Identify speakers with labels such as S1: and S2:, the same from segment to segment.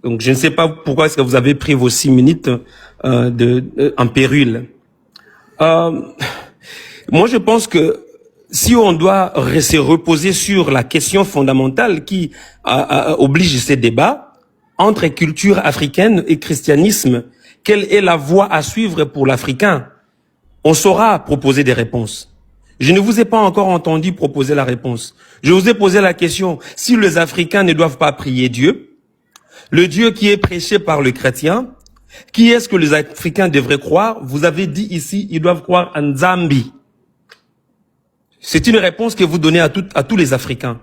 S1: Donc, je ne sais pas pourquoi est-ce que vous avez pris vos 6 minutes en péril. Moi, je pense que si on doit se reposer sur la question fondamentale qui oblige ces débats entre culture africaine et christianisme, quelle est la voie à suivre pour l'Africain? On saura proposer des réponses. Je ne vous ai pas encore entendu proposer la réponse. Je vous ai posé la question, si les Africains ne doivent pas prier Dieu, le Dieu qui est prêché par le chrétien, qui est-ce que les Africains devraient croire? Vous avez dit ici, ils doivent croire en Nzambi. C'est une réponse que vous donnez à tous les Africains.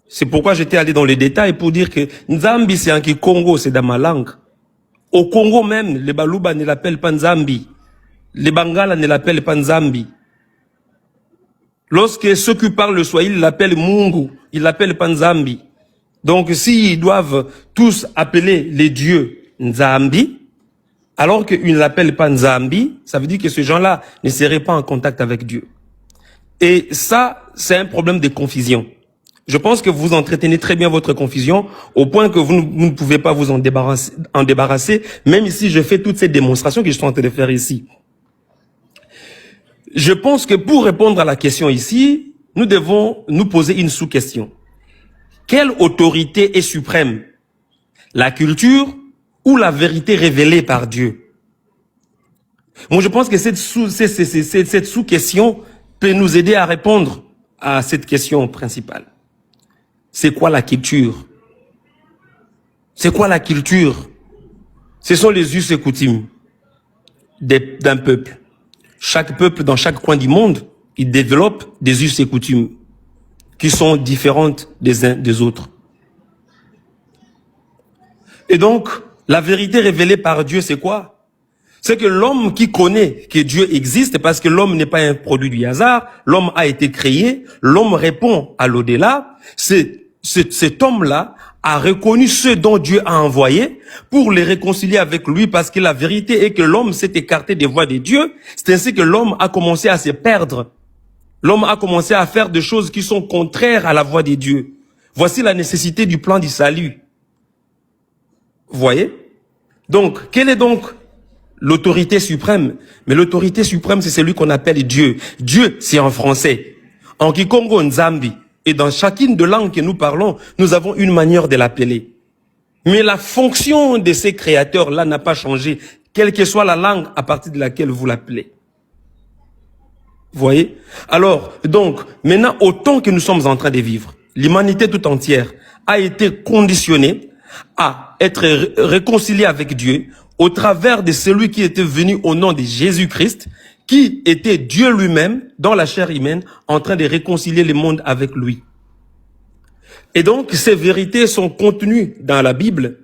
S1: C'est pourquoi j'étais allé dans les détails pour dire que Nzambi, c'est en Congo, c'est dans ma langue. Au Congo même, les Baluba ne l'appellent pas Nzambi. Les Bangala ne l'appellent pas Nzambi. Lorsque ceux qui parlent le Swahili l'appellent Mungu, ils l'appellent pas Nzambi. Donc s'ils doivent tous appeler les dieux Nzambi, alors qu'ils ne l'appellent pas Nzambi, ça veut dire que ces gens-là ne seraient pas en contact avec Dieu. Et ça, c'est un problème de confusion. Je pense que vous entretenez très bien votre confusion au point que vous ne pouvez pas vous en débarrasser, même si je fais toutes ces démonstrations que je suis en train de faire ici. Je pense que pour répondre à la question ici, nous devons nous poser une sous-question. Quelle autorité est suprême? La culture ou la vérité révélée par Dieu? Moi, je pense que cette sous-question peut nous aider à répondre à cette question principale. C'est quoi la culture? C'est quoi la culture? Ce sont les us et coutumes d'un peuple. Chaque peuple, dans chaque coin du monde, il développe des us et coutumes qui sont différentes des uns des autres. Et donc, la vérité révélée par Dieu, c'est quoi? C'est que l'homme qui connaît que Dieu existe, parce que l'homme n'est pas un produit du hasard, l'homme a été créé, l'homme répond à l'au-delà, cet homme-là a reconnu ceux dont Dieu a envoyé pour les réconcilier avec lui, parce que la vérité est que l'homme s'est écarté des voies de Dieu. C'est ainsi que l'homme a commencé à se perdre. L'homme a commencé à faire des choses qui sont contraires à la voie de Dieu. Voici la nécessité du plan du salut. Vous voyez? Donc, quelle est donc l'autorité suprême? Mais l'autorité suprême, c'est celui qu'on appelle Dieu. Dieu, c'est en français. En Kikongo, Nzambi. Et dans chacune de langues que nous parlons, nous avons une manière de l'appeler. Mais la fonction de ces créateurs-là n'a pas changé, quelle que soit la langue à partir de laquelle vous l'appelez. Vous voyez? Alors, donc, maintenant, autant que nous sommes en train de vivre, l'humanité tout entière a été conditionnée à être réconciliée avec Dieu au travers de celui qui était venu au nom de Jésus-Christ, qui était Dieu lui-même, dans la chair humaine, en train de réconcilier le monde avec lui. Et donc, ces vérités sont contenues dans la Bible.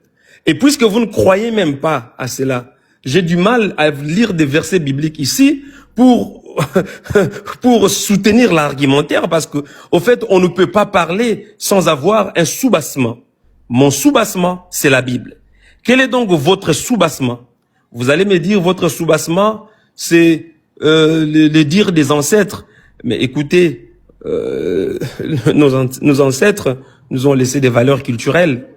S1: Et puisque vous ne croyez même pas à cela, j'ai du mal à lire des versets bibliques ici pour soutenir l'argumentaire, parce que, au fait, on ne peut pas parler sans avoir un soubassement. Mon soubassement, c'est la Bible. Quel est donc votre soubassement? Vous allez me dire, votre soubassement, c'est le dire des ancêtres. Mais écoutez, nos ancêtres nous ont laissé des valeurs culturelles.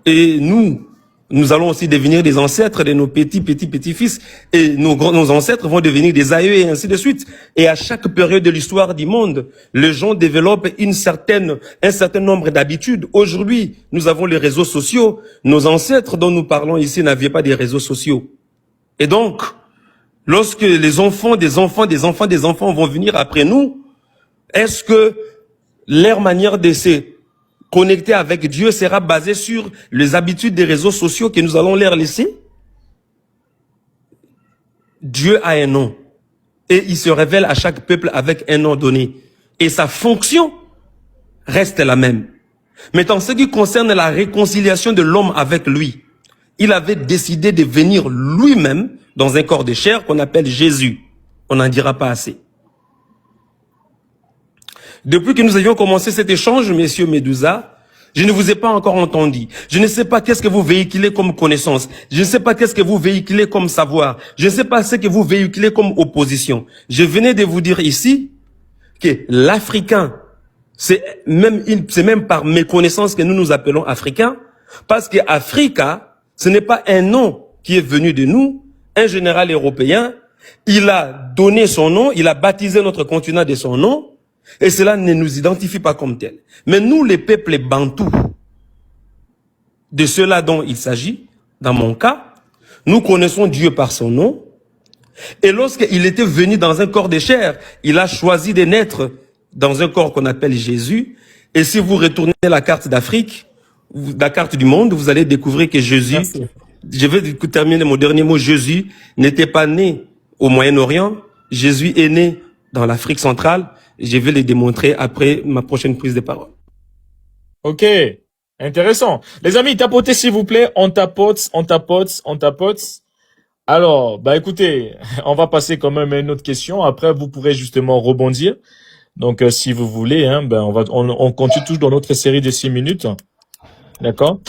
S1: Et nous allons aussi devenir des ancêtres de nos petits-fils. Et nos ancêtres vont devenir des aïeux et ainsi de suite. Et à chaque période de l'histoire du monde, les gens développent un certain nombre d'habitudes. Aujourd'hui, nous avons les réseaux sociaux. Nos ancêtres dont nous parlons ici n'avaient pas des réseaux sociaux. Et donc, lorsque les enfants des enfants vont venir après nous, est-ce que leur manière de se connecter avec Dieu sera basée sur les habitudes des réseaux sociaux que nous allons leur laisser? Dieu a un nom. Et il se révèle à chaque peuple avec un nom donné. Et sa fonction reste la même. Mais en ce qui concerne la réconciliation de l'homme avec lui, il avait décidé de venir lui-même dans un corps de chair qu'on appelle Jésus. On n'en dira pas assez. Depuis que nous avions commencé cet échange, messieurs Medusa, je ne vous ai pas encore entendu. Je ne sais pas qu'est-ce que vous véhiculez comme connaissance. Je ne sais pas qu'est-ce que vous véhiculez comme savoir. Je ne sais pas ce que vous véhiculez comme opposition. Je venais de vous dire ici que l'Africain, c'est même par mes connaissances que nous nous appelons Africains, Parce que Africa, ce n'est pas un nom qui est venu de nous. Un général européen, il a donné son nom, il a baptisé notre continent de son nom, et cela ne nous identifie pas comme tel. Mais nous, les peuples bantous, de ceux-là dont il s'agit, dans mon cas, nous connaissons Dieu par son nom, et lorsqu'il était venu dans un corps de chair, il a choisi de naître dans un corps qu'on appelle Jésus, et si vous retournez la carte d'Afrique, la carte du monde, vous allez découvrir que Jésus,
S2: Merci.
S1: je vais terminer mon dernier mot, Jésus n'était pas né au Moyen-Orient, Jésus est né dans l'Afrique centrale, je vais le démontrer après ma prochaine prise de parole.
S2: Ok, intéressant. Les amis, tapotez s'il vous plaît, on tapote, on tapote, on tapote. Alors, bah écoutez, on va passer quand même à une autre question. Après, vous pourrez justement rebondir. Donc, si vous voulez, hein, ben on continue toujours dans notre série de 6 minutes. D'accord.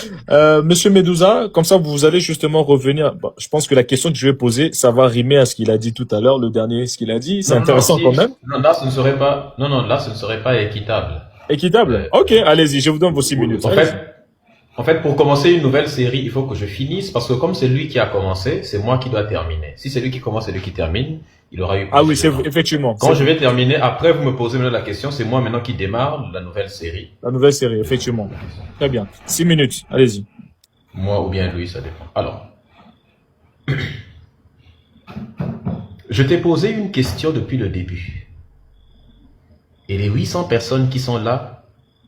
S2: Monsieur Medusa, comme ça, vous allez justement revenir. Bon, je pense que la question que je vais poser, ça va rimer à ce qu'il a dit tout à l'heure, le dernier, ce qu'il a dit. C'est intéressant quand même.
S3: Non, là, ce ne serait pas, là, ce ne serait pas équitable.
S2: Équitable. Ok, allez-y, je vous donne vos 6 minutes.
S3: En fait, pour commencer une nouvelle série, il faut que je finisse parce que comme c'est lui qui a commencé, c'est moi qui dois terminer. Si c'est lui qui commence et lui qui termine, il aura eu plus
S2: Ah oui,
S3: de
S2: c'est
S3: temps.
S2: effectivement.
S3: Quand je vais terminer, après vous me posez maintenant la question, c'est moi maintenant qui démarre la nouvelle série.
S2: La nouvelle série, effectivement. Très bien. 6 minutes, allez-y.
S3: Moi ou bien lui, ça dépend. Alors, je t'ai posé une question depuis le début. Et les 800 personnes qui sont là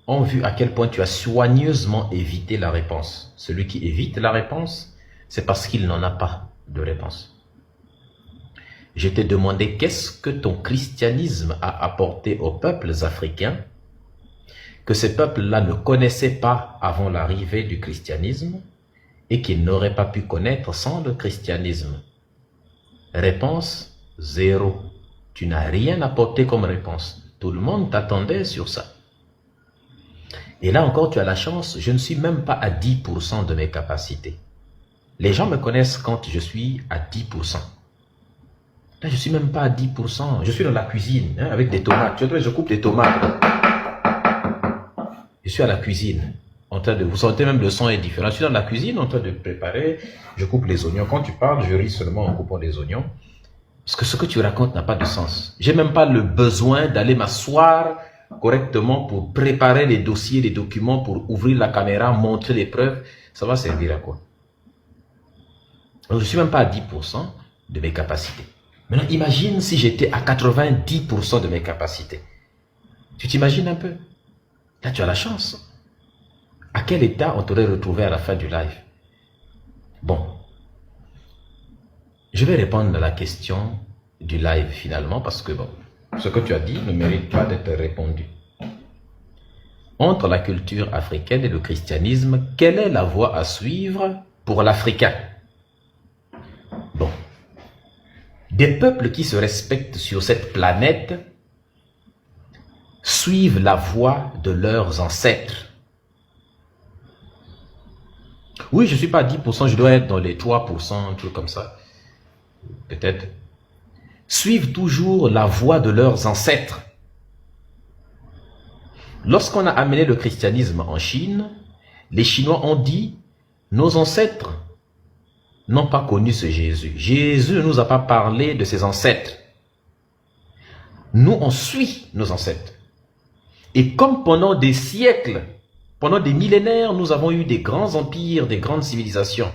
S3: ont vu à quel point tu as soigneusement évité la réponse. Celui qui évite la réponse, c'est parce qu'il n'en a pas de réponse. Je t'ai demandé qu'est-ce que ton christianisme a apporté aux peuples africains que ces peuples-là ne connaissaient pas avant l'arrivée du christianisme et qu'ils n'auraient pas pu connaître sans le christianisme. Réponse, 0. Tu n'as rien apporté comme réponse. Tout le monde t'attendait sur ça. Et là encore, tu as la chance, je ne suis même pas à 10% de mes capacités. Les gens me connaissent quand je suis à 10%. Là, je ne suis même pas à 10%. Je suis dans la cuisine, hein, avec des tomates. Tu vois, je coupe des tomates. Je suis à la cuisine. En train de, vous sentez même le son est différent. Je suis dans la cuisine en train de préparer. Je coupe les oignons. Quand tu parles, je ris seulement en coupant les oignons. Parce que ce que tu racontes n'a pas de sens. J'ai même pas le besoin d'aller m'asseoir correctement pour préparer les dossiers, les documents, pour ouvrir la caméra, montrer les preuves. Ça va servir à quoi? Donc, je ne suis même pas à 10% de mes capacités. Maintenant, imagine si j'étais à 90% de mes capacités. Tu t'imagines un peu? Là, tu as la chance. À quel état on t'aurait retrouvé à la fin du live? Bon. Je vais répondre à la question du live finalement parce que bon, ce que tu as dit ne mérite pas d'être répondu. Entre la culture africaine et le christianisme, quelle est la voie à suivre pour l'Africain? Bon. Des peuples qui se respectent sur cette planète suivent la voie de leurs ancêtres. Oui, je ne suis pas à 10%, je dois être dans les 3%, un truc comme ça. Peut-être. Suivent toujours la voie de leurs ancêtres. Lorsqu'on a amené le christianisme en Chine, les Chinois ont dit, nos ancêtres n'ont pas connu ce Jésus. Jésus ne nous a pas parlé de ses ancêtres. Nous, on suit nos ancêtres. Et comme pendant des siècles, pendant des millénaires, nous avons eu des grands empires, des grandes civilisations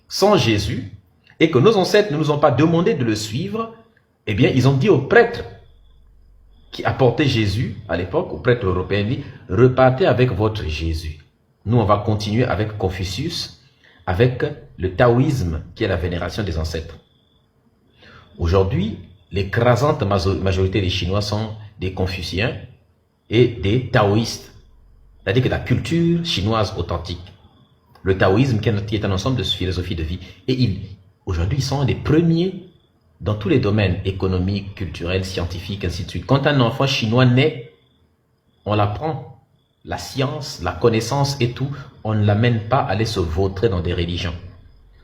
S3: sans Jésus, et que nos ancêtres ne nous ont pas demandé de le suivre, eh bien, ils ont dit aux prêtres qui apportaient Jésus à l'époque, aux prêtres européens, dit, repartez avec votre Jésus. Nous, on va continuer avec Confucius, avec le taoïsme, qui est la vénération des ancêtres. Aujourd'hui, l'écrasante majorité des Chinois sont des confuciens et des taoïstes. C'est-à-dire que la culture chinoise authentique, le taoïsme qui est un ensemble de philosophies de vie, et aujourd'hui, ils sont les premiers dans tous les domaines économiques, culturels, scientifiques, ainsi de suite. Quand un enfant chinois naît, on l'apprend, la science, la connaissance et tout, on ne l'amène pas à aller se vautrer dans des religions.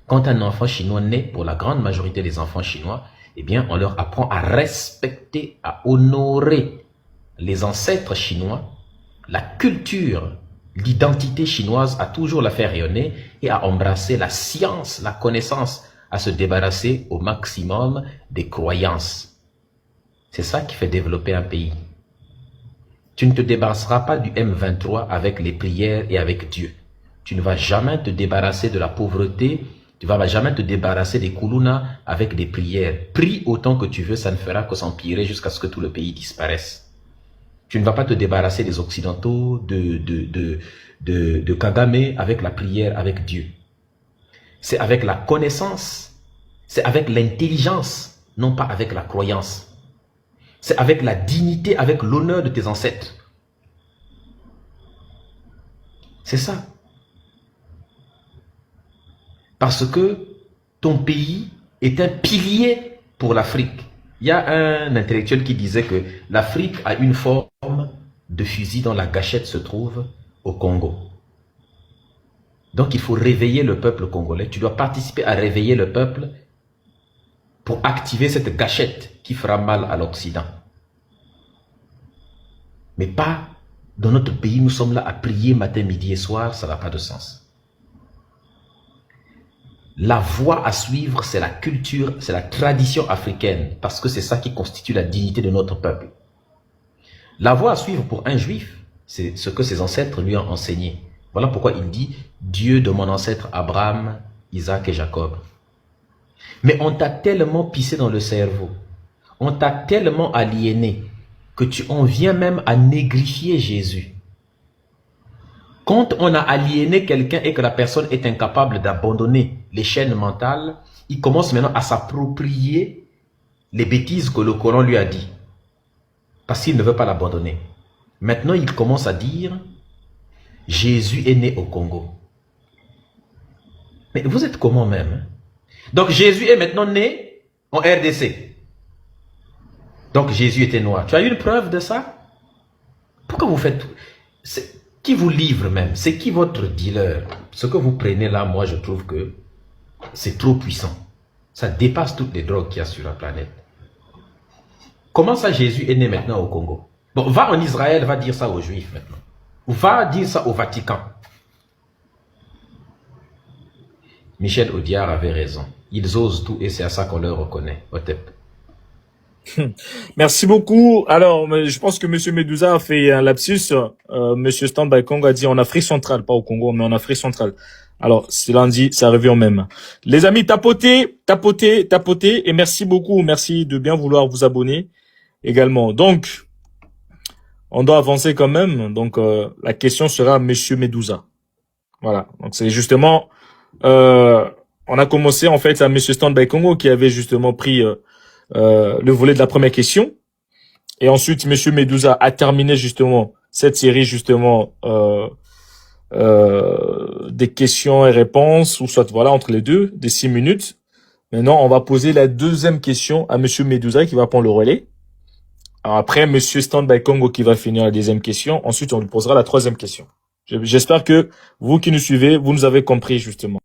S3: Quand un enfant chinois naît, pour la grande majorité des enfants chinois, eh bien, on leur apprend à respecter, à honorer les ancêtres chinois, la culture, L'identité chinoise a toujours la fait rayonner et a embrassé la science, la connaissance, à se débarrasser au maximum des croyances. C'est ça qui fait développer un pays. Tu ne te débarrasseras pas du M23 avec les prières et avec Dieu. Tu ne vas jamais te débarrasser de la pauvreté, tu ne vas jamais te débarrasser des koulouna avec des prières. Prie autant que tu veux, ça ne fera que s'empirer jusqu'à ce que tout le pays disparaisse. Tu ne vas pas te débarrasser des Occidentaux, de Kagame avec la prière, avec Dieu. C'est avec la connaissance, c'est avec l'intelligence, non pas avec la croyance. C'est avec la dignité, avec l'honneur de tes ancêtres. C'est ça. Parce que ton pays est un pilier pour l'Afrique. Il y a un intellectuel qui disait que l'Afrique a une forme de fusil dont la gâchette se trouve au Congo. Donc il faut réveiller le peuple congolais. Tu dois participer à réveiller le peuple pour activer cette gâchette qui fera mal à l'Occident. Mais pas dans notre pays, nous sommes là à prier matin, midi et soir, ça n'a pas de sens. La voie à suivre, c'est la culture, c'est la tradition africaine, parce que c'est ça qui constitue la dignité de notre peuple. La voie à suivre pour un juif, c'est ce que ses ancêtres lui ont enseigné. Voilà pourquoi il dit « Dieu de mon ancêtre Abraham, Isaac et Jacob ». Mais on t'a tellement pissé dans le cerveau, on t'a tellement aliéné, que tu en viens même à négrifier Jésus. Quand on a aliéné quelqu'un et que la personne est incapable d'abandonner les chaînes mentales, il commence maintenant à s'approprier les bêtises que le Coran lui a dit. Parce qu'il ne veut pas l'abandonner. Maintenant, il commence à dire, Jésus est né au Congo. Mais vous êtes comment même, hein? Donc Jésus est maintenant né en RDC. Donc Jésus était noir. Tu as une preuve de ça? Pourquoi vous faites... Qui vous livre même? C'est qui votre dealer? Ce que vous prenez là, moi je trouve que c'est trop puissant. Ça dépasse toutes les drogues qu'il y a sur la planète. Comment ça Jésus est né maintenant au Congo? Bon, va en Israël, va dire ça aux Juifs maintenant. Ou va dire ça au Vatican. Michel Audiard avait raison. Ils osent tout et c'est à ça qu'on leur reconnaît. Otep.
S2: Merci beaucoup. Alors, je pense que Monsieur Medusa a fait un lapsus. Monsieur Standby Congo a dit en Afrique centrale, pas au Congo, mais en Afrique centrale. Alors, cela dit, ça revient au même. Les amis, tapotez, et merci beaucoup. Merci de bien vouloir vous abonner également. Donc, on doit avancer quand même. Donc, la question sera Monsieur Medusa. Voilà. Donc, c'est justement, on a commencé en fait à Monsieur Standby Congo qui avait justement pris le volet de la première question. Et ensuite, Monsieur Medusa a terminé justement cette série justement des questions et réponses, ou soit voilà entre les deux, des 6 minutes. Maintenant, on va poser la deuxième question à Monsieur Medusa qui va prendre le relais. Alors après, Monsieur Standby Congo qui va finir la deuxième question. Ensuite, on lui posera la troisième question. J'espère que vous qui nous suivez, vous nous avez compris justement.